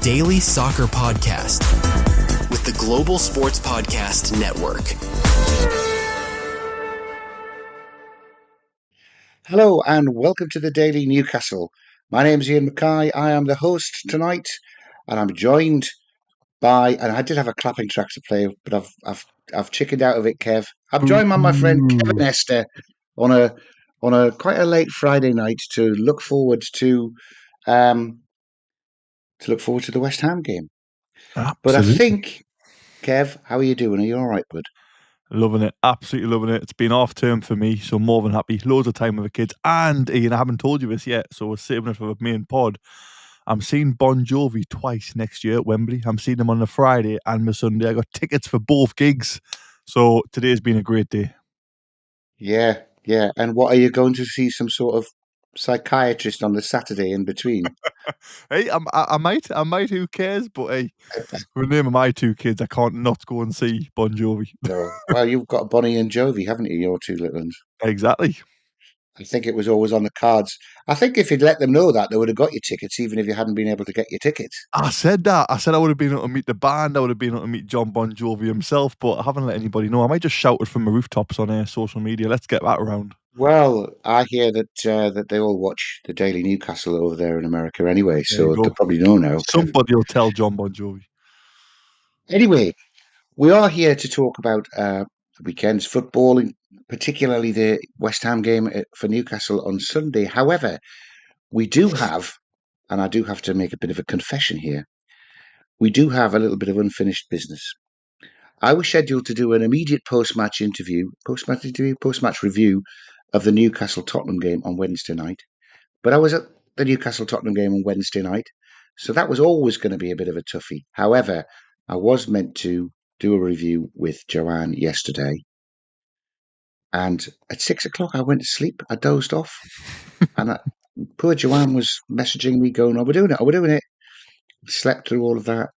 daily soccer podcast with the Global Sports Podcast Network. Hello and welcome to the Daily Newcastle. My name's Iain Mackay. I am the host tonight, and I'm joined by, and I did have a clapping track to play, but I've chickened out of it, Kev. I'm joined by my friend Kevin Esther on a quite a late Friday night to look forward to the West Ham game. Absolutely. But I think, Kev, how are you doing? Are you all right, bud? Loving it. Absolutely loving it. It's been half term for me, so more than happy. Loads of time with the kids. And Iain, I haven't told you this yet, so we're saving it for the main pod. I'm seeing Bon Jovi twice next year at Wembley. I'm seeing them on the Friday and the Sunday. I got tickets for both gigs. So today's been a great day. Yeah. And what are you going to see? Some sort of psychiatrist on the Saturday in between? Hey, I might. Who cares? But hey, with the name of my two kids, I can't not go and see Bon Jovi. No. Well, you've got Bonnie and Jovi, haven't you? Your two little ones. Exactly. I think it was always on the cards. I think if you'd let them know that, they would have got your tickets, even if you hadn't been able to get your tickets. I said that. I said I would have been able to meet the band. I would have been able to meet John Bon Jovi himself, but I haven't let anybody know. I might just shout it from the rooftops on social media. Let's get that around. Well, I hear that they all watch the Daily Newcastle over there in America anyway, There you so go. they probably know now. Somebody will tell John Bon Jovi. Anyway, we are here to talk about the weekend's football, particularly the West Ham game for Newcastle on Sunday. However, we do have, and I do have to make a bit of a confession here, we do have a little bit of unfinished business. I was scheduled to do an immediate post-match review of the Newcastle Tottenham game on Wednesday night. But I was at the Newcastle Tottenham game on Wednesday night, so that was always going to be a bit of a toughie. However, I was meant to do a review with Joanne yesterday, and at 6 o'clock I went to sleep. I dozed off, and poor Joanne was messaging me going, "Oh, we're doing it. Oh, we're doing it." Slept through all of that,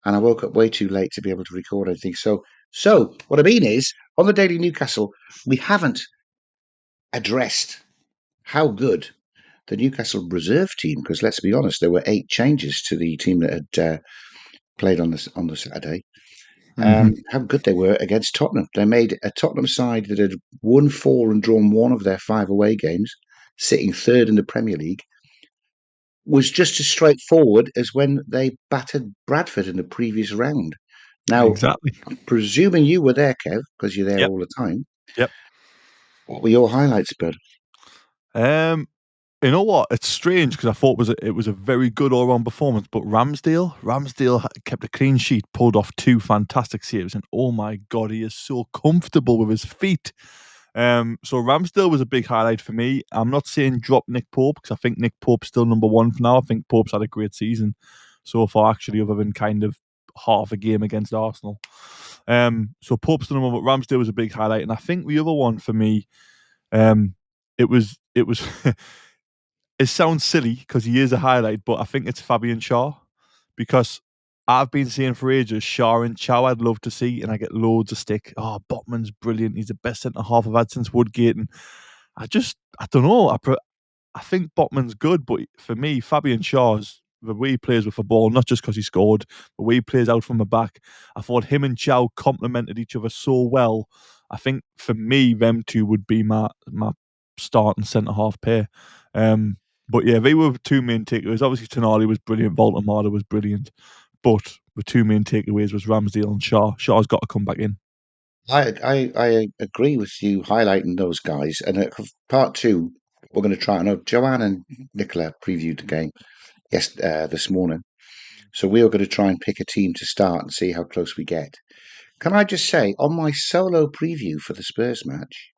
and I woke up way too late to be able to record anything. So what I mean is, on the Daily Newcastle, we haven't addressed how good the Newcastle reserve team, because let's be honest, there were 8 changes to the team that had played on the Saturday. How good they were against Tottenham. They made a Tottenham side that had won 4 and drawn 1 of their 5 away games, sitting third in the Premier League, was just as straightforward as when they battered Bradford in the previous round. Now, Exactly. I'm presuming you were there, Kev, because you're there all the time. Yep. What were your highlights, bud? You know what? It's strange because I thought it was a very good all-round performance, but Ramsdale kept a clean sheet, pulled off 2 fantastic saves, and oh my god, he is so comfortable with his feet. So Ramsdale was a big highlight for me. I'm not saying drop Nick Pope because I think Nick Pope's still number 1 for now. I think Pope's had a great season so far, actually, other than kind of half a game against Arsenal. So Pope's still number 1, but Ramsdale was a big highlight, and I think the other one for me, it was. It sounds silly because he is a highlight, but I think it's Fabian Shah because I've been saying for ages Shah and Chow I'd love to see, and I get loads of stick. Oh, Botman's brilliant. He's the best centre half I've had since Woodgate, and I don't know. I think Botman's good, but for me, Fabian Shah's the way he plays with the ball, not just because he scored, the way he plays out from the back. I thought him and Chow complemented each other so well. I think for me, them two would be my starting centre half pair. But yeah, they were the 2 main takeaways. Obviously, Tonali was brilliant, Voltemada was brilliant, but the 2 main takeaways was Ramsdale and Shah. Shah's got to come back in. I agree with you highlighting those guys. And part 2, we're going to try. I know Joanne and Nicola previewed the game this morning, so we are going to try and pick a team to start and see how close we get. Can I just say, on my solo preview for the Spurs match,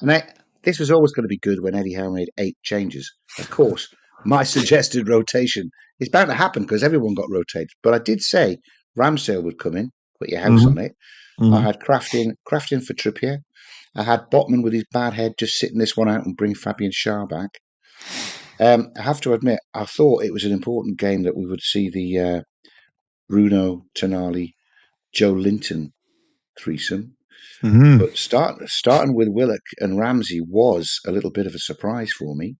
and this was always going to be good when Eddie Howe made 8 changes. Of course, my suggested rotation is bound to happen because everyone got rotated. But I did say Ramsdale would come in, put your house on it. I had Crafting for Trippier. I had Botman with his bad head just sitting this one out and bring Fabian Shah back. I have to admit, I thought it was an important game that we would see the Bruno, Tonali, Joe Linton threesome. But starting with Willock and Ramsey was a little bit of a surprise for me.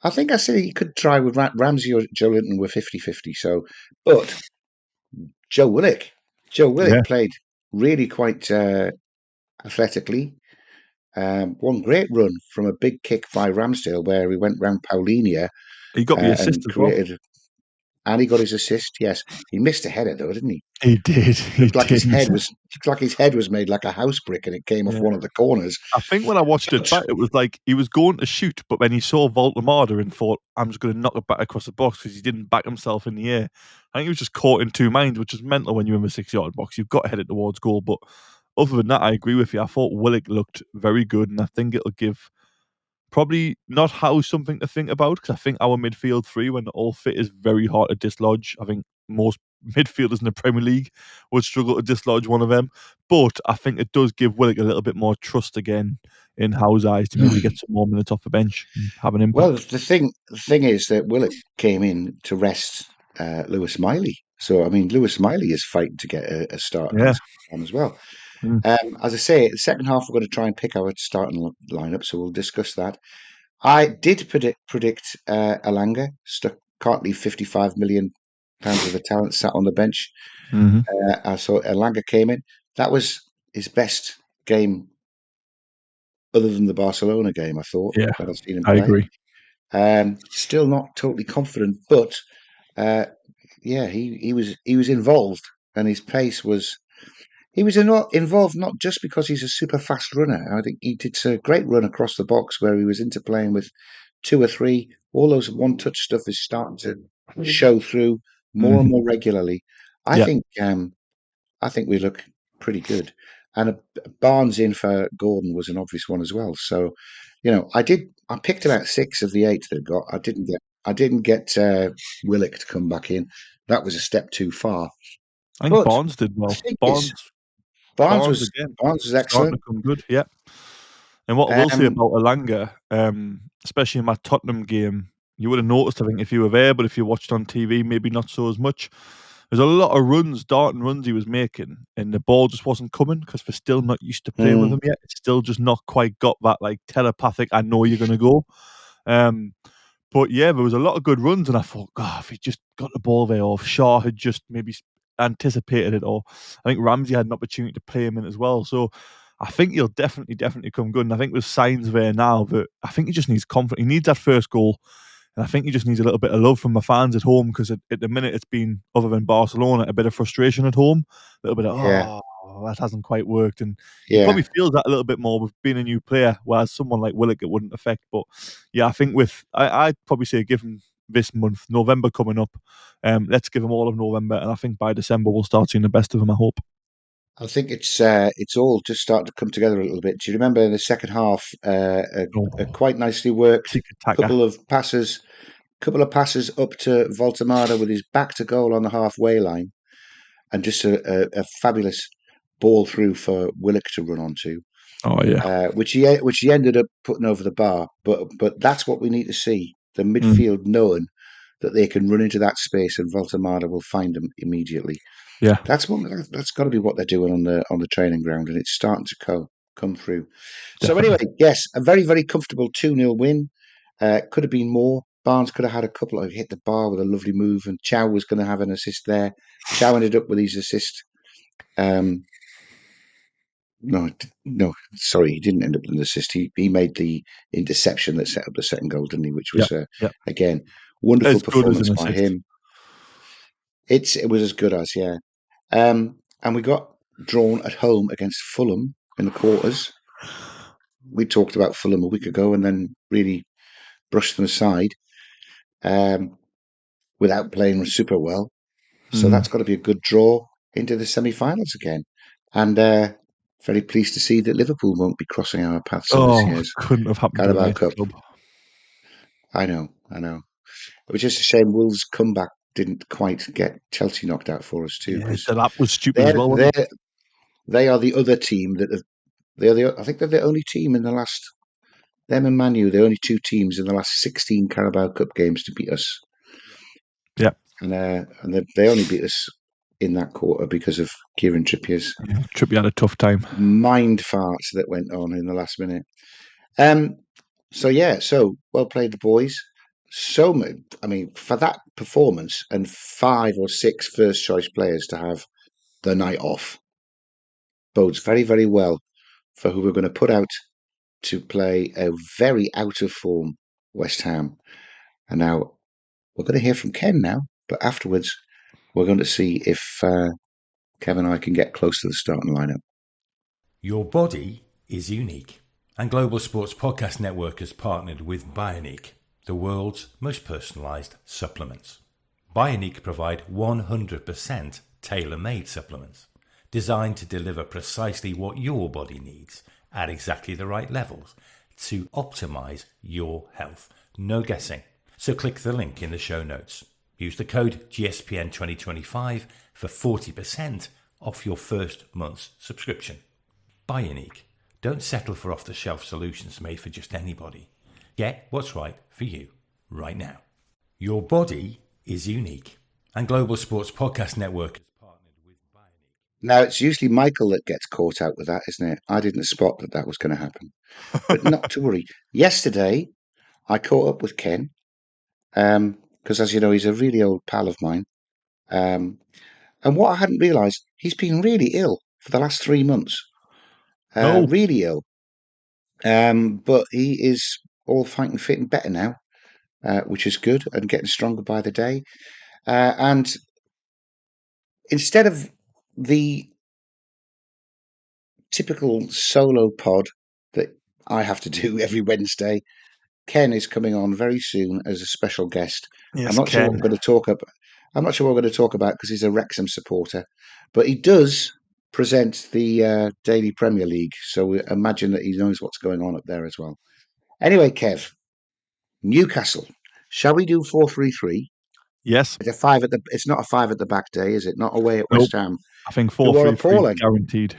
I think I said he could try with Ramsey or Joe Linton were 50-50. So, but Joe Willock, Yeah, played really quite athletically. One great run from a big kick by Ramsdale where he went round Paulinia he got the assist and as well. created, and he got his assist. Yes, he missed a header though, didn't he? He did. He Looked like did. his head was made like a house brick, and it came off Yeah. one of the corners. I think when I watched it But back, it was like he was going to shoot, but then he saw Voltemada and thought, "I'm just going to knock it back across the box," because he didn't back himself in the air. I think he was just caught in two minds, which is mental when you're in the 6-yard box. You've got to head it towards goal. But other than that, I agree with you. I thought Willock looked very good, and I think it'll give probably not Howe something to think about, because I think our midfield three, when they're all fit, is very hard to dislodge. I think most midfielders in the Premier League would struggle to dislodge one of them. But I think it does give Willock a little bit more trust again in Howe's eyes to maybe get some more minutes off the bench and have an well, impact. the thing is that Willock came in to rest Lewis Miley. So I mean, Lewis Miley is fighting to get a start Yeah. against Fulham as well. Mm. As I say, the second half we're going to try and pick our starting lineup, so we'll discuss that. I did predict Alanga stuck can't leave £55 million worth of talent sat on the bench. Hmm. I saw Alanga came in. That was his best game other than the Barcelona game. I thought Yeah, that I've seen him I play. agree. Still not totally confident, but uh, yeah, he was involved, and his pace was. He was involved not just because he's a super fast runner. I think he did a great run across the box where he was interplaying with two or three. All those one-touch stuff is starting to show through more and Hmm. more regularly. I Yeah, think I think we look pretty good. And Barnes in for Gordon was an obvious one as well. So, I picked about six of the eight that got. I didn't get Willock to come back in. That was a step too far. I think But Barnes did the well. thing is, Barnes, Barnes Barnes was again, Barnes was starting to excellent. come good. Yeah. And what I will say Um, about Elanga, especially in my Tottenham game, you would have noticed, I think, if you were there, but if you watched on TV, maybe not so as much. There's a lot of runs, darting runs he was making, and the ball just wasn't coming because we're still not used to playing with mm, him yet. It's still just not quite got that like telepathic, I know you're going to go. Um, but yeah, there was a lot of good runs, and I thought, God, if he just got the ball there, or if Shah had just maybe anticipated it, or I think Ramsey had an opportunity to play him in as well. So I think he'll definitely come good. And I think there's signs there now that I think he just needs confidence. He needs that first goal. And I think he just needs a little bit of love from the fans at home, because at the minute it's been, other than Barcelona, a bit of frustration at home. A little bit of, yeah, that hasn't quite worked. And he yeah. probably feels that a little bit more with being a new player, whereas someone like Willock it wouldn't affect. But yeah, I think I'd probably say give him this month, November coming up. Let's give him all of November. And I think by December we'll start seeing the best of him, I hope. I think it's all just starting to come together a little bit. Do you remember in the second half, a Oh, quite nicely worked Tiki Taka. couple of passes, up to Voltemada with his back to goal on the halfway line, and just a fabulous ball through for Willock to run onto, Oh, yeah. which he ended up putting over the bar. But that's what we need to see: the Mm, midfield knowing that they can run into that space and Voltemada will find them immediately. yeah, That's got to be what they're doing on the training ground, and it's starting to come through. So anyway, definitely. yes, a very very comfortable 2-0 win. Could have been more. Barnes could have had a couple of hit the bar with a lovely move, and Chow was going to have an assist there. Chow ended up with his assist. Um, no, no, sorry, he didn't end up with an assist. He made the interception that set up the second goal, didn't he? Which Yeah, was yeah. again wonderful As good as performance an by assist. him. It was as good as, yeah. And we got drawn at home against Fulham in the quarters. We talked about Fulham a week ago and then really brushed them aside um, without playing super well. So Mm. that's got to be a good draw into the semi-finals again. And very pleased to see that Liverpool won't be crossing our paths in this Oh, year's couldn't have happened to a Carabao nicer Cup. club. I know, I know. It was just a shame Wolves' comeback didn't quite get Chelsea knocked out for us too, Yeah, because that was stupid as they're, well, wasn't it? they're, they are the other team that have. I think they're the only team in the last. Them and Manu, the only two teams in the last 16 Carabao Cup games to beat us, Yeah. and they only beat us in that quarter because of Kieran Trippier's Yeah. Trippier had a tough time. mind farts that went on in the last minute. Um, so yeah, so well played the boys. for that performance and 5 or 6 first choice players to have the night off bodes very, very well for who we're going to put out to play a very out of form West Ham. And now we're going to hear from Ken now, but afterwards we're going to see if Kevin and I can get close to the starting lineup. Your body is unique, and Global Sports Podcast Network has partnered with Bioniq, the world's most personalised supplements. Bioniq provide 100% tailor-made supplements designed to deliver precisely what your body needs at exactly the right levels to optimise your health. No guessing. So click the link in the show notes. Use the code GSPN2025 for 40% off your first month's subscription. Bioniq. Don't settle for off-the-shelf solutions made for just anybody. Get what's right for you right now. Your body is unique, and Global Sports Podcast Network has partnered with Bioniq. Now, it's usually Michael that gets caught out with that, isn't it? I didn't spot that was going to happen. But not to worry. Yesterday, I caught up with Ken, because as you know, he's a really old pal of mine. And what I hadn't realised, he's been really ill for the last 3 months. Oh, Really ill. But he is all fighting fit and better now, which is good, and getting stronger by the day. And instead of the typical solo pod that I have to do every Wednesday, Ken is coming on very soon as a special guest. yes, I'm not sure what Ken. we're going to talk about. I'm not sure what we're going to talk about because he's a Wrexham supporter, but he does present the Daily Premier League, so we imagine that he knows what's going on up there as well. Anyway, Kev, Newcastle. Shall we do 4-3-3? Yes. It's a five at the. It's not a 5 at the back day, is it? Not away at Nope. West Ham, I think who are 4-3-3 appalling. guaranteed.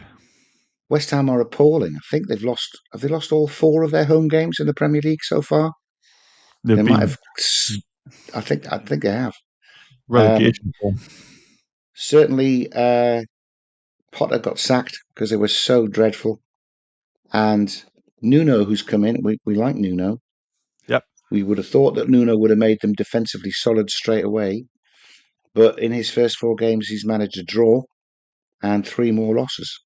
West Ham are appalling. I think they've lost. Have they lost all 4 of their home games in the Premier League so far? They've They might been have. I think they have. relegation form. Certainly, Potter got sacked because they were so dreadful, and Nuno, who's come in, we like Nuno. Yep. We would have thought that Nuno would have made them defensively solid straight away, but in his first 4 games, he's managed a draw and 3 more losses.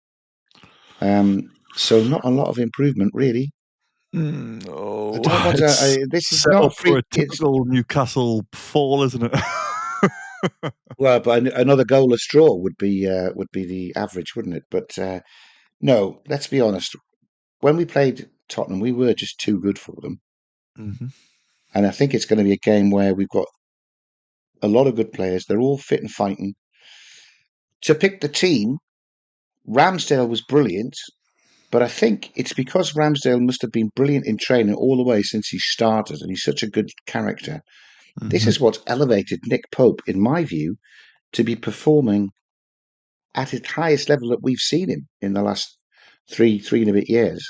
So not a lot of improvement, really. I Oh, don't want it's to. This is set not up a for free. a typical Newcastle fall, isn't it? Well, but another goalless draw would be the average, wouldn't it? But no, let's be honest. When we played Tottenham, we were just too good for them, Mm-hmm. and I think it's going to be a game where we've got a lot of good players. They're all fit and fighting. To pick the team, Ramsdale was brilliant, but I think it's because Ramsdale must have been brilliant in training all the way since he started, and he's such a good character. This Mm-hmm. is what's elevated Nick Pope, in my view, to be performing at his highest level that we've seen him in the last three and a bit years.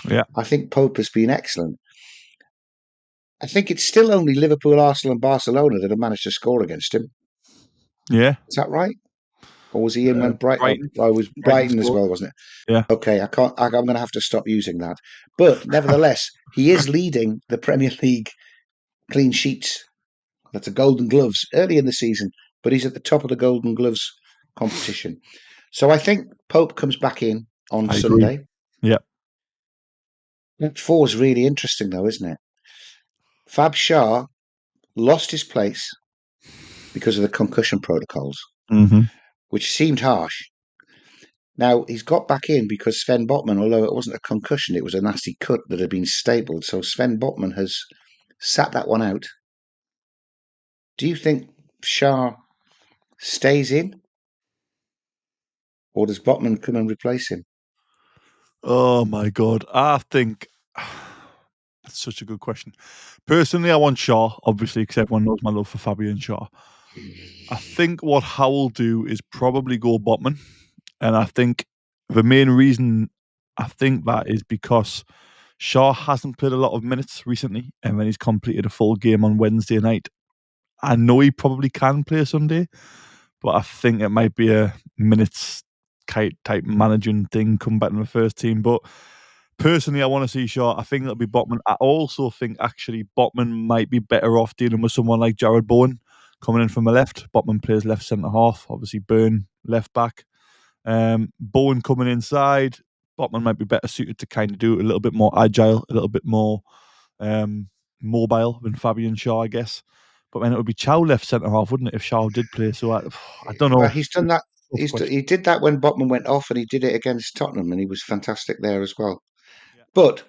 Yeah. I think Pope has been excellent. I think it's still only Liverpool, Arsenal, and Barcelona that have managed to score against him. Yeah. Is that right? Or was he in when Brighton. I was Brighton Brighton as scored. well, wasn't it? Yeah. Okay, I can't. I'm going to have to stop using that. But nevertheless, he is leading the Premier League clean sheets. That's the Golden Gloves early in the season, but he's at the top of the Golden Gloves competition. So I think Pope comes back in on I agree. Sunday. Yeah. That 4 is really interesting, though, isn't it? Fab Shah lost his place because of the concussion protocols, Mm-hmm. which seemed harsh. Now, he's got back in because Sven Botman, although it wasn't a concussion, it was a nasty cut that had been stapled. So Sven Botman has sat that one out. Do you think Shah stays in? Or does Botman come and replace him? Oh my God. I think that's such a good question. Personally, I want Shaw, obviously, because everyone knows my love for Fabian Shaw. I think what Howe will do is probably go Botman. And I think the main reason I think that is because Shaw hasn't played a lot of minutes recently, and when he's completed a full game on Wednesday night, I know he probably can play Sunday, but I think it might be a minutes type managing thing come back in the first team. But Personally, I want to see Shah. I think it'll be Botman. I also think actually Botman might be better off dealing with someone like Jared Bowen coming in from the left. Botman plays left centre half. Obviously, Burn left back. Bowen coming inside. Botman might be better suited to kind of do it a little bit more agile, a little bit more mobile than Fabian Shah, I guess. But then it would be Chow left centre half, wouldn't it, if Shah did play? So I don't know. Well, he's done that. Tough question. He did that when Botman went off, and he did it against Tottenham, and he was fantastic there as well. Yeah. But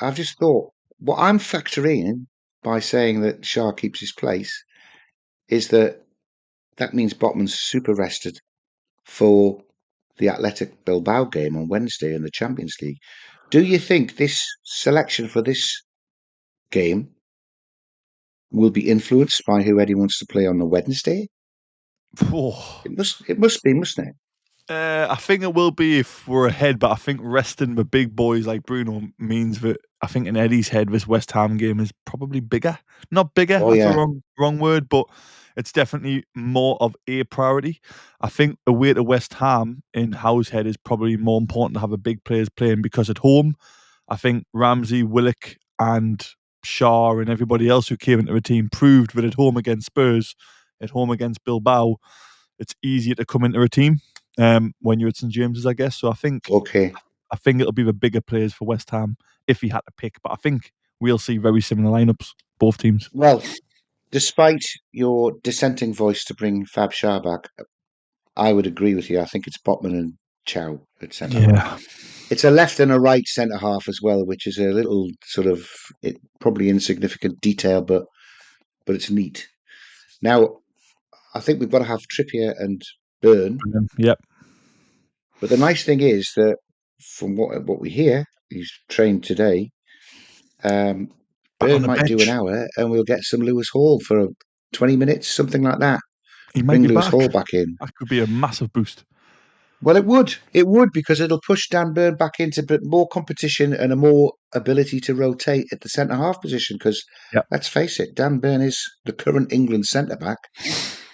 I've just thought what I'm factoring in by saying that Shah keeps his place is that means Botman's super rested for the Athletic Bilbao game on Wednesday in the Champions League. Do you think this selection for this game will be influenced by who Eddie wants to play on the Wednesday? Oh. It must be, mustn't it? I think it will be if we're ahead, but I think resting the big boys like Bruno means that I think in Eddie's head this West Ham game is probably bigger. Not bigger, Oh that's a yeah. wrong word, but it's definitely more of a priority. I think away to West Ham in Howe's head is probably more important to have a big players playing because at home, I think Ramsey, Willock, and Shah and everybody else who came into the team proved that at home against Spurs, at home against Bilbao, it's easier to come into a team when you're at St James's, I guess. So I think Okay. it'll be the bigger players for West Ham if he had to pick. But I think we'll see very similar lineups, both teams. Well, despite your dissenting voice to bring Fab Shah back, I would agree with you. I think it's Botman and Chow at centre half. Yeah. It's a left and a right centre half as well, which is a little sort of probably insignificant detail, but it's neat. Now, I think we've got to have Trippier and Burn. Yep. But the nice thing is that from what we hear, he's trained today. Back on Burn the might do an bench. hour, and we'll get some Lewis Hall for 20 minutes, something like that. He might Bring be Lewis back. Hall back in. That could be a massive boost. Well, it would, because it'll push Dan Burn back into more competition and a more ability to rotate at the centre half position. Because Yep. let's face it, Dan Burn is the current England centre back,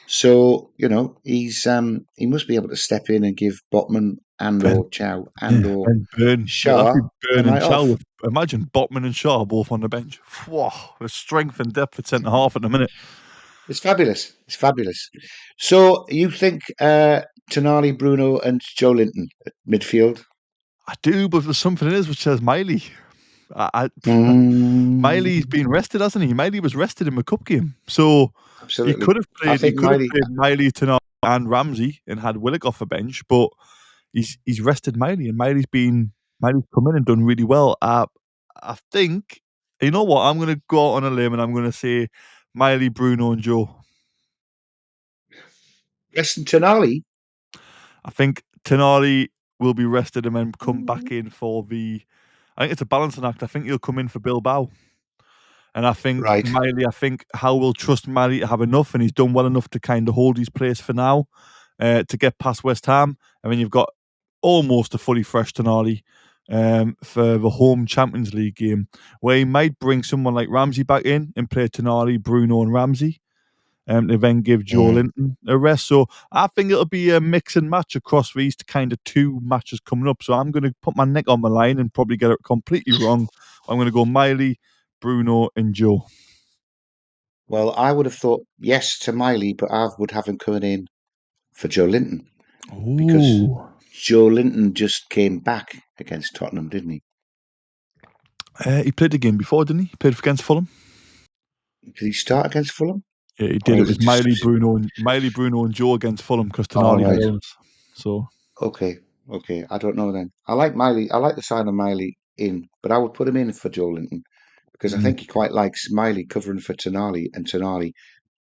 so he must be able to step in and give Botman and Ben, or Chow and or and Burn. That'd Shah be a Burn and night Chow. off. Imagine Botman and Shaw both on the bench. Whoa, the strength and depth at centre half at the minute. It's fabulous. It's fabulous. So you think Tonali, Bruno, and Joe Linton at midfield? I do, but there's something in us which says Miley. Mm, Miley's been rested, hasn't he? Miley was rested in the cup game, so he absolutely. could have I played. He think could have Miley. played Miley, Tonight, and Ramsey, and had Willock off the bench. But he's rested Miley, and Miley's come in and done really well. I think you know what? I'm going to go out on a limb and I'm going to say Miley, Bruno, and Joe. Preston Tonali. I think Tonali will be rested and then come back in for the. I think it's a balancing act. I think he'll come in for Bilbao. And I think Right. Miley, I think Howe will trust Miley to have enough, and he's done well enough to kind of hold his place for now to get past West Ham. And then you've got almost a fully fresh Tonali for the home Champions League game, where he might bring someone like Ramsey back in and play Tonali, Bruno, and Ramsey. To then give Joe Mm. Linton a rest. So I think it'll be a mix and match across these kind of two matches coming up. So I'm going to put my neck on the line and probably get it completely wrong. I'm going to go Miley, Bruno, and Joe. Well, I would have thought yes to Miley, but I would have him coming in for Joe Linton because Ooh. Joe Linton just came back against Tottenham, didn't he? He played the game before, didn't he? He played against Fulham. Did he start against Fulham? Yeah, he Or did. It was was it just? Miley, Bruno, and Joe against Fulham because All Tonali had right. illness. So Okay. Okay. I don't know then. I like Miley. I like the sign of Miley in, but I would put him in for Joe Linton because I think he quite likes Miley covering for Tonali and Tonali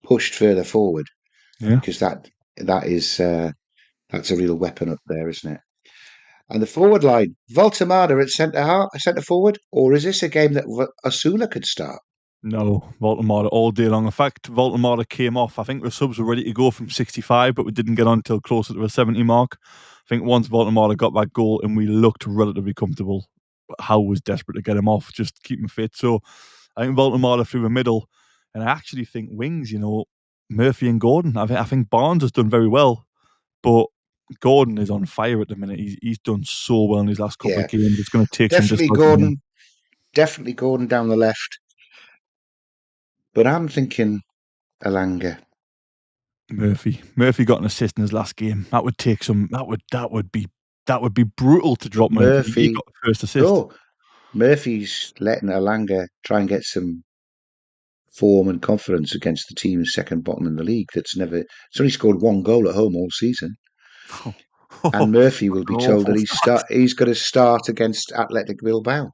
pushed further forward yeah. because that is that's a real weapon up there, isn't it? And the forward line, Voltemada at centre forward, or is this a game that Osula could start? No, Voldemort all day long. In fact, Voldemort came off. I think the subs were ready to go from 65, but we didn't get on until closer to the 70 mark. I think once Voldemort got that goal and we looked relatively comfortable, Howe was desperate to get him off, just keep him fit. So I think Voldemort through the middle, and I actually think wings, Murphy and Gordon. I think Barnes has done very well, but Gordon is on fire at the minute. He's done so well in his last couple of games. It's going to take Definitely some Gordon. Definitely Gordon down the left. But I'm thinking Alanga. Murphy got an assist in his last game. That would take some. That would be brutal to drop Murphy. He got the first assist. Oh, Murphy's letting Alanga try and get some form and confidence against the team second bottom in the league. It's only scored one goal at home all season. And Murphy will be told that he's got to start against Athletic Bilbao.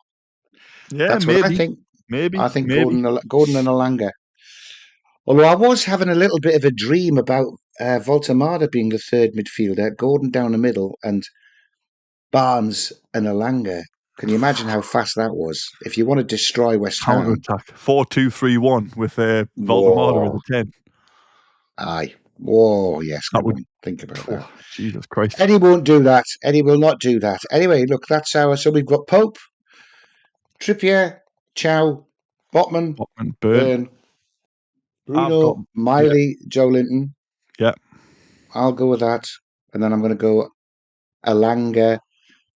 Yeah, that's maybe. what I think. Maybe. I think Gordon and Alanga. Although I was having a little bit of a dream about Voltemada being the third midfielder, Gordon down the middle, and Barnes and Alanga. Can you imagine how fast that was? If you want to destroy West Ham. Counter-attack. 4-2-3-1 with Voltemada as a 10. Aye. Whoa, yes, come on. Think about that. Jesus Christ. Eddie won't do that. Eddie will not do that. Anyway, look, that's so we've got Pope, Trippier, Chow, Botman, Byrne, Bruno, Miley, Joe Linton. Yeah. I'll go with that. And then I'm going to go Alanga,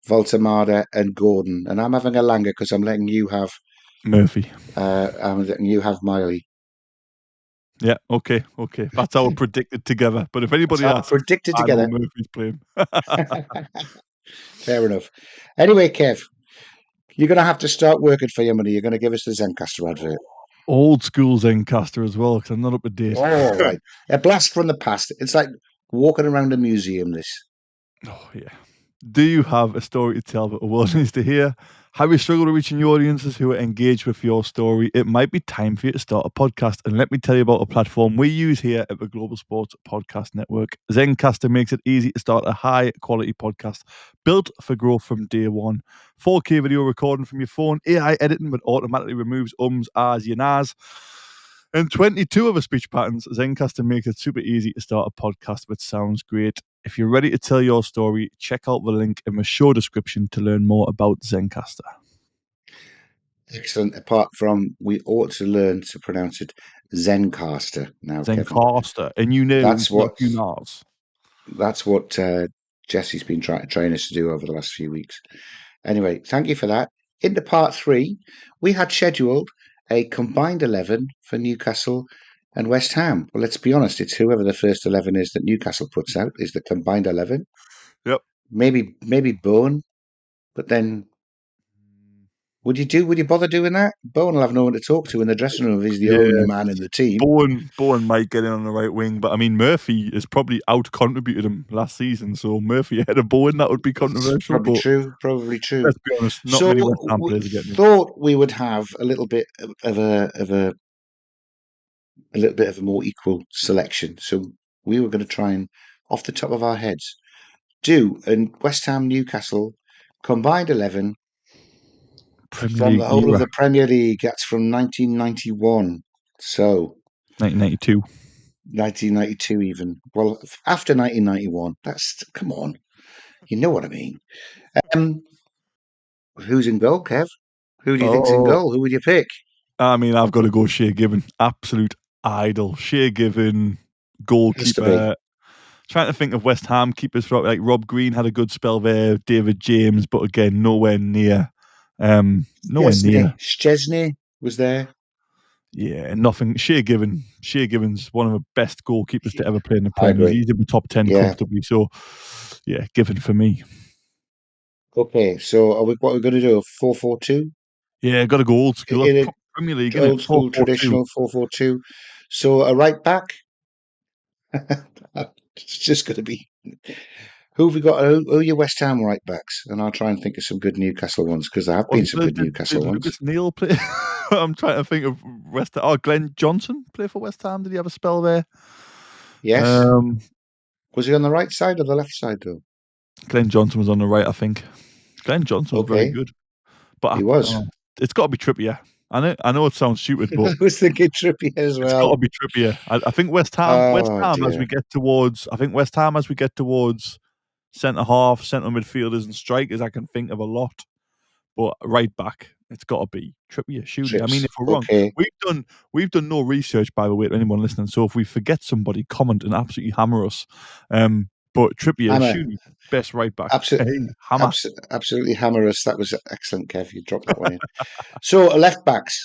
Voltemada, and Gordon. And I'm having Alanga because I'm letting you have Murphy. I'm letting you have Miley. Yeah, okay. That's our predicted together. But if anybody asks, predicted together. I know Murphy's playing. Fair enough. Anyway, Kev, you're going to have to start working for your money. You're going to give us the Zencastr advert. Old school Zencastr as well, because I'm not up to date. Oh, right. A blast from the past. It's like walking around a museum, this. Oh, yeah. Do you have a story to tell that the world needs to hear? How you struggle to reach new audiences who are engaged with your story? It might be time for you to start a podcast. And let me tell you about a platform we use here at the Global Sports Podcast Network. Zencastr makes it easy to start a high-quality podcast built for growth from day one. 4K video recording from your phone, AI editing that automatically removes ums, ahs, your nas, and 22 other speech patterns. Zencastr makes it super easy to start a podcast that sounds great. If you're ready to tell your story, check out the link in the show description to learn more about Zencastr. Excellent. Apart from, we ought to learn to pronounce it Zencastr now, Zencastr. And you know that's what Jesse's been trying to train us to do over the last few weeks. Anyway, thank you for that. Into part 3, we had scheduled a combined 11 for Newcastle and West Ham. Well, let's be honest, it's whoever the first 11 is that Newcastle puts out is the combined 11. Yep. Maybe Bowen, but then would you bother doing that? Bowen will have no one to talk to in the dressing room if he's the only man in the team. Bowen might get in on the right wing, but I mean Murphy has probably out-contributed him last season, so Murphy ahead of Bowen, that would be controversial. Probably true. Let's be honest, not many West Ham players are getting it. Thought we would have a little bit of a more equal selection. So we were going to try and, off the top of our heads, do a West Ham Newcastle combined 11 from the whole of the Premier League. That's from 1991. So 1992. 1992 even. Well, after 1991. Come on. You know what I mean. Who's in goal, Kev? Who do you think's in goal? Who would you pick? I mean, I've got to go Shea Given. Absolute idol. Shea Given, goalkeeper. Trying to think of West Ham keepers throughout, like Rob Green had a good spell there, David James, but again, nowhere near. Szczesny was there. Yeah, nothing. Shea Given's one of the best goalkeepers to ever play in the Premier League. He's in the top 10 comfortably. So, yeah, Given for me. Okay, so what are we going to do? 4-4-2? Yeah, got to go old school. Premier League, old school, traditional 4-4-2. So a right back. It's just going to be. Who have we got? Who are your West Ham right backs? And I'll try and think of some good Newcastle ones because there have been some good Newcastle ones. Lucas Neal play? I'm trying to think of West Ham. Oh, Glenn Johnson play for West Ham. Did he have a spell there? Yes. Was he on the right side or the left side though? Glenn Johnson was on the right, I think. Glenn Johnson was very good, but he was. It's got to be Trippier. I know it sounds stupid, but I was thinking Trippier as well. It's got to be Trippier. I think West Ham. As we get towards centre half, centre midfielders, and strikers, I can think of a lot. But right back, it's got to be Trippier. Surely. I mean, if we're wrong, we've done no research, by the way, to anyone listening. So if we forget somebody, comment and absolutely hammer us. But Trippier, Hammer. surely best right back. Absolutely, Hey, hammer. absolutely hammerous. That was excellent, Kev. You dropped that one in. So, left backs.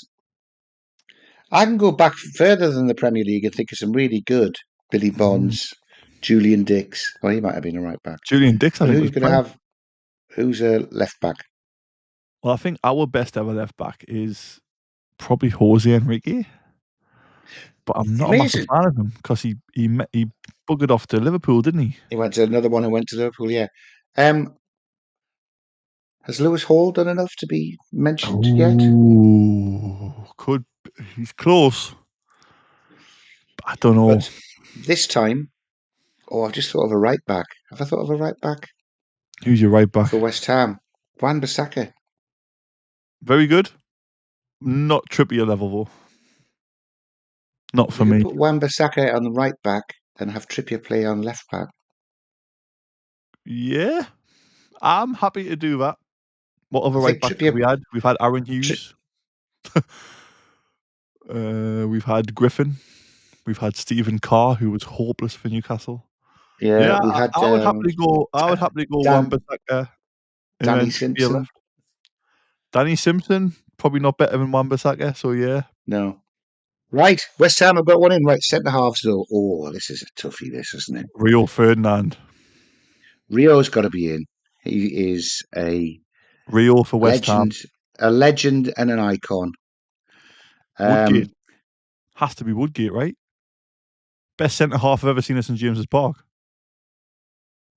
I can go back further than the Premier League and think of some really good Billy Bonds, Julian Dix. Well, he might have been a right back. Julian Dix, I But think, who are was you going to playing. have? Who's a left back? Well, I think our best ever left back is probably Jose Enrique. But I'm not a massive Amazing. fan of him because he buggered off to Liverpool, didn't he? He went to another one who went to Liverpool, yeah. Has Lewis Hall done enough to be mentioned yet? He's close. But I don't know. But this time, I've just thought of a right back. Have I thought of a right back Who's your right back? for West Ham? Wan-Bissaka. Very good. Not Trippier level though. Not for We could me. put Wan-Bissaka on the right back and have Trippier play on left back. Yeah, I'm happy to do that. What other I right think backs have Trippier. we had? We've had Aaron Tri- Hughes. We've had Griffin. We've had Stephen Carr, who was hopeless for Newcastle. yeah, Yeah, we had I would happily go. I would happily go Dan, Wan-Bissaka and Danny then Trippier Simpson. left. Danny Simpson probably not better than Wan-Bissaka. So yeah, No. Right, West Ham have got one in. Right, centre halves though. Oh, this is a toughie, this, isn't it? Rio Ferdinand. Rio's got to be in. He is a Rio for West Ham. legend and an icon. Woodgate has to be Woodgate, right? Best centre half I've ever seen at St James's Park.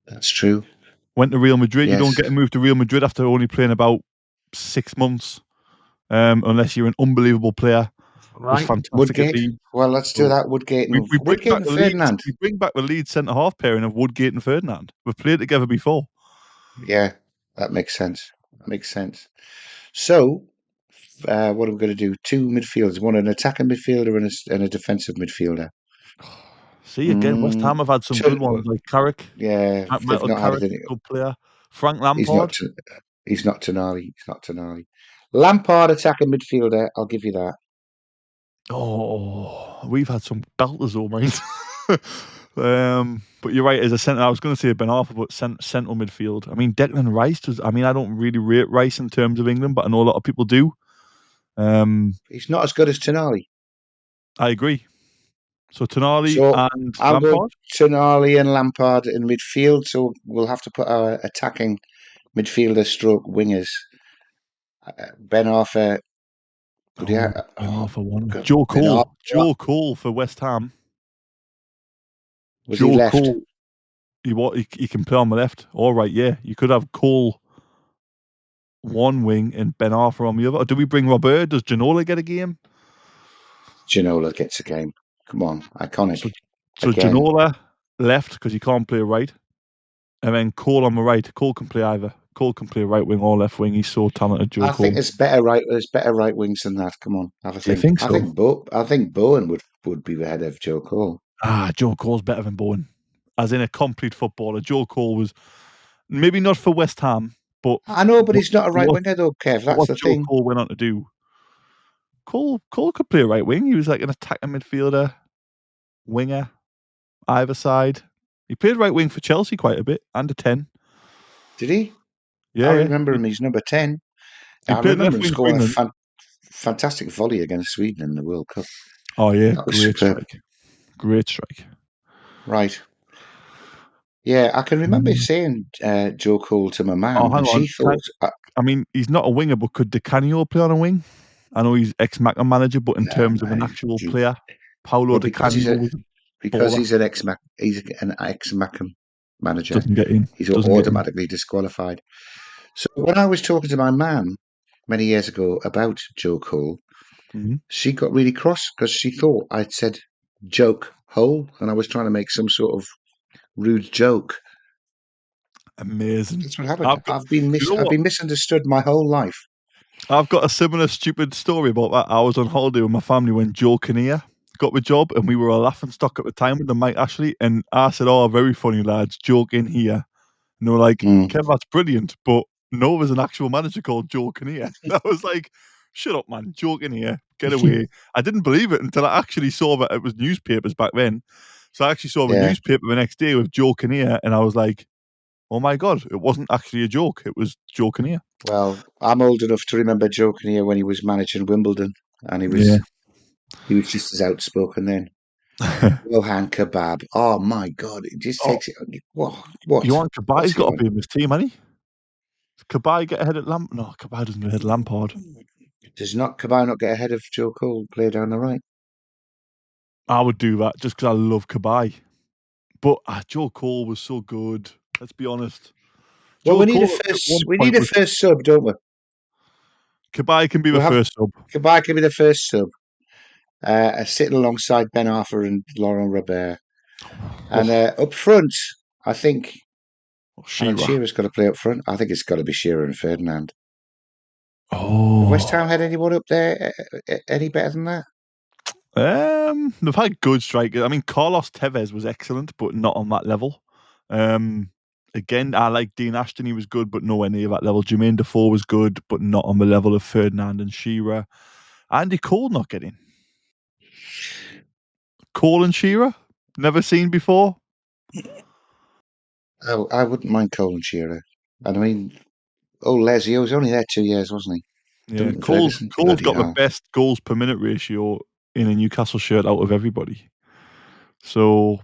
That's true. Went to Real Madrid. You Yes. don't get to move to Real Madrid after only playing about 6 months, unless you're an unbelievable player. Was Right, fantastic Woodgate. at Leeds. Well, let's do So that. Woodgate and we bring Woodgate back and the Leeds. Ferdinand. We bring back the Leeds centre half pairing of Woodgate and Ferdinand. We've played together before. Yeah, that makes sense. That makes sense. So, what are we going to do? Two midfielders, one an attacking midfielder and a defensive midfielder. See, again, West Ham have had some good ones like Carrick. Yeah, they've Michael not had Carrick, it. good player. Frank He's not. Lampard. He's not Tonali. He's not Tonali. Lampard attacking midfielder. I'll give you that. Oh, we've had some belters though, mate. But you're right. As a centre, I was going to say Ben Arthur, but central midfield. I mean, Declan Rice was. I mean, I don't really rate Rice in terms of England, but I know a lot of people do. He's not as good as Tonali. I agree. So Tonali So and I'll go Lampard. Tonali and Lampard in midfield. So we'll have to put our attacking midfielder stroke wingers. Ben Arthur. Would you? Ben Arthur one. God, Joe Ben Cole. Arthur. Joe Cole for West Ham. Was he Joe left? Cole. He can play on the left. All right, yeah. You could have Cole one wing and Ben Arthur on the other. Or do we bring Robert? Does Ginola get a game? Ginola gets a game. Come on, iconic. So Again. Ginola left because he can't play right, and then Cole on the right. Cole can play either. Cole can play right wing or left wing. He's so talented, Joe I Cole. think there's better right wings than that. Come on, have a Do you think. think so? I think Bowen would be ahead of Joe Cole. Joe Cole's better than Bowen. As in a complete footballer. Joe Cole was maybe not for West Ham, but I know, but he's not a right what, winger though, Kev. That's what the Joe thing. Cole went on to do. Cole could play right wing. He was like an attacking midfielder, winger, either side. He played right wing for Chelsea quite a bit, under 10. Did he? Yeah, I yeah. remember him. He's number 10. He I played remember left him wing for scoring England. a fantastic volley against Sweden in the World Cup. Oh yeah, That was great superb. strike. Great strike. Right. Yeah, I can remember saying Joe Cole to my mum, hang and on. she thought, I mean, he's not a winger, but could Di Canio play on a wing? I know he's ex-Macca manager, but in terms of an actual player, Paulo well, Di Canio was a because baller. he's an ex-Macam manager, Doesn't get in. he's Doesn't get in. automatically disqualified. So when I was talking to my mum many years ago about Joe Cole, she got really cross because she thought I'd said joke hole, and I was trying to make some sort of rude joke. Amazing. That's what happened. I've been misunderstood my whole life. I've got a similar stupid story about that. I was on holiday with my family when Joe Kinnear got the job, and we were a laughing stock at the time with the Mike Ashley, and I said, "Oh, very funny lads, joke in here." And they were like, "Kev, that's brilliant," but no, there's an actual manager called Joe Kinnear. I was like, "Shut up, man, joke in here, get away." I didn't believe it until I actually saw that it was newspapers back then. So I actually saw a Yeah. newspaper the next day with Joe Kinnear, and I was like, oh my God, it wasn't actually a joke. It was Joe Kinnear. Well, I'm old enough to remember joking here when he was managing Wimbledon, and he Yeah. was just as outspoken then. Johan Kebab. Oh my God! It just Oh, takes it. What? Johan Kabai's What's he got to on? be in this team, hasn't he? Kabai get ahead at Lamp? No, Kabai doesn't get ahead at Lampard. Does not Kebab not get ahead of Joe Cole? Play down the right. I would do that just because I love Kabai. But Joe Cole was so good. Let's be honest. Well, Joe Cole at one we need point a was first sub, don't we? Kabai can be the We'll have first sub. Kebab can be the first sub, sitting alongside Ben Arthur and Laurent Robert. And Oh, up front, I think Alan Shearer. Shearer's got to play up front. I think it's got to be Shearer and Ferdinand. Have West Oh. Ham had anyone up there any better than that? They've had good strikers. I mean, Carlos Tevez was excellent, but not on that level. Again, I like Dean Ashton. He was good, but nowhere near that level. Jermaine Defoe was good, but not on the level of Ferdinand and Shearer. Andy Cole not getting. Cole and Shearer? Never seen before? Oh, I wouldn't mind Cole and Shearer. And I mean, Leslie was only there 2 years, wasn't he? Yeah, Duncan Cole's Ferguson, Cole's bloody got the hell. best goals per minute ratio in a Newcastle shirt out of everybody. So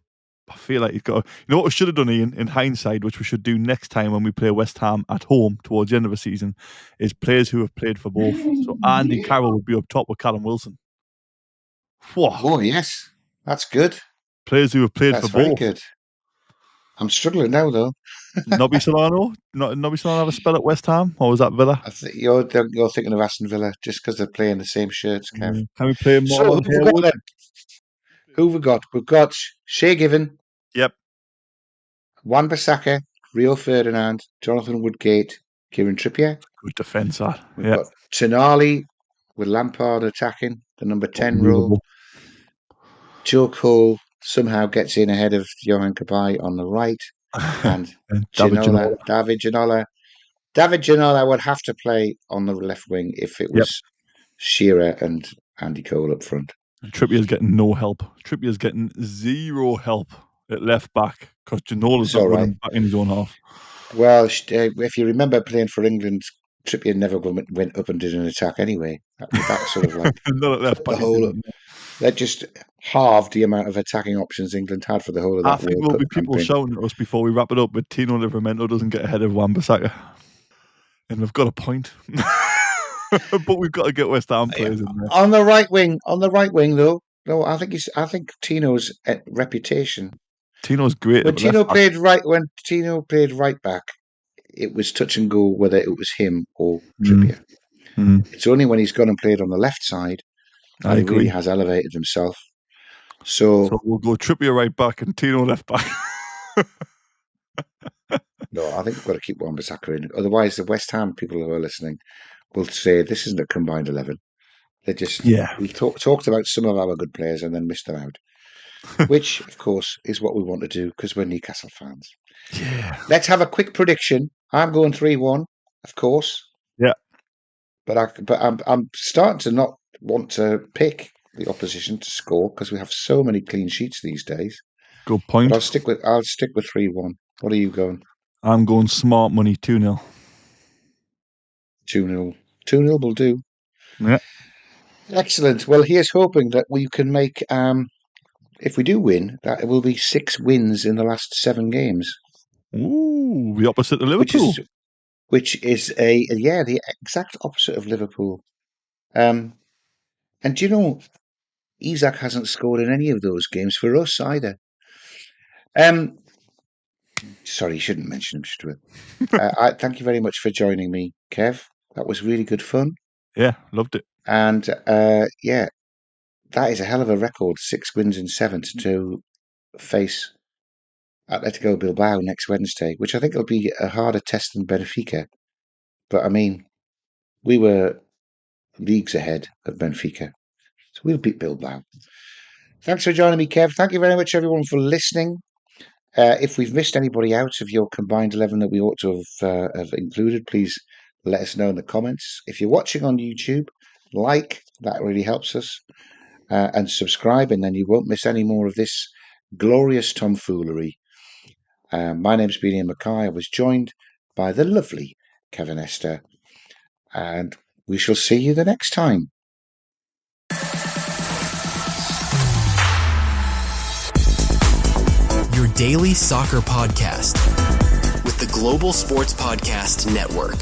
I feel like he's got. You know what we should have done, Ian, in hindsight, which we should do next time when we play West Ham at home towards the end of the season, is players who have played for both. So Andy Carroll would be up top with Callum Wilson. Whoa, Oh, yes. That's good. players who have played for That's very both. good. I'm struggling now, though. Nobby Solano, Nobby Solano have a spell at West Ham, or was that Villa? I think you're thinking of Aston Villa just because they're playing the same shirts, Kev. Can we play So who Marlon have we got Harewood? then? Who have we got? We've got Shea Given, Yep, Wan-Bissaka, Rio Ferdinand, Jonathan Woodgate, Kieran Trippier. good defence. That We've yeah, got Tonali with Lampard attacking the number 10 role. unbelievable. Joe Cole somehow gets in ahead of Johan Cabai on the right. And And David Ginola. David Ginola. David Ginola would have to play on the left wing if it Yep. was Shearer and Andy Cole up front. And Trippier's getting no help. Trippier's getting zero help at left back because Ginola's It's not all right. running back in his own half. Well, if you remember playing for England, Trippier never went up and did an attack anyway. That sort of like Not at left took the back, he whole. didn't. That just halved the amount of attacking options England had for the whole of I that think World there'll Cup be people campaign. shouting at us before we wrap it up, but Tino Livramento doesn't get ahead of Wan-Bissaka. And they've got a point. But we've got to get West Ham players in there. On the right wing though, no, I think Tino's reputation Tino's great at the left back. when Tino played right back, it was touch and go whether it was him or Mm, Trippier. mm, It's only when he's gone and played on the left side I that he really agree. has elevated himself. So So we'll go Trippier right back and Tino left back. no, I think we've got to keep Wan-Bissaka in. Otherwise, the West Ham people who are listening will say this isn't a combined 11. They just Yeah. we talked about some of our good players and then missed them out, which of course is what we want to do because we're Newcastle fans. Yeah. Let's have a quick prediction. I'm going 3-1, of course, Yeah. but I'm starting to not want to pick the opposition to score because we have so many clean sheets these days. Good But point. I'll stick with 3-1. What are you going? I'm going smart money 2-0. 2-0. 2-0 will do. Yeah. Excellent. Well, here's hoping that we can make if we do win, that it will be 6 wins in the last 7 games, Ooh, the opposite of which Liverpool. is the exact opposite of Liverpool. And do you know, Isak hasn't scored in any of those games for us either. Um, sorry, you shouldn't mention him, should we? I thank you very much for joining me, Kev. That was really good fun, Yeah, loved it. and yeah, that is a hell of a record. 6 wins in 7 to face Atletico Bilbao next Wednesday, which I think will be a harder test than Benfica. But I mean, we were leagues ahead of Benfica, so we'll beat Bilbao. Thanks for joining me, Kev. Thank you very much, everyone, for listening. If we've missed anybody out of your combined 11 that we ought to have included, please let us know in the comments. If you're watching on YouTube, like, that really helps us, and subscribe, and then you won't miss any more of this glorious tomfoolery. My name's been Iain Mackay. I was joined by the lovely Kevin Esther, and we shall see you the next time. Your daily soccer podcast with the Global Sports Podcast Network.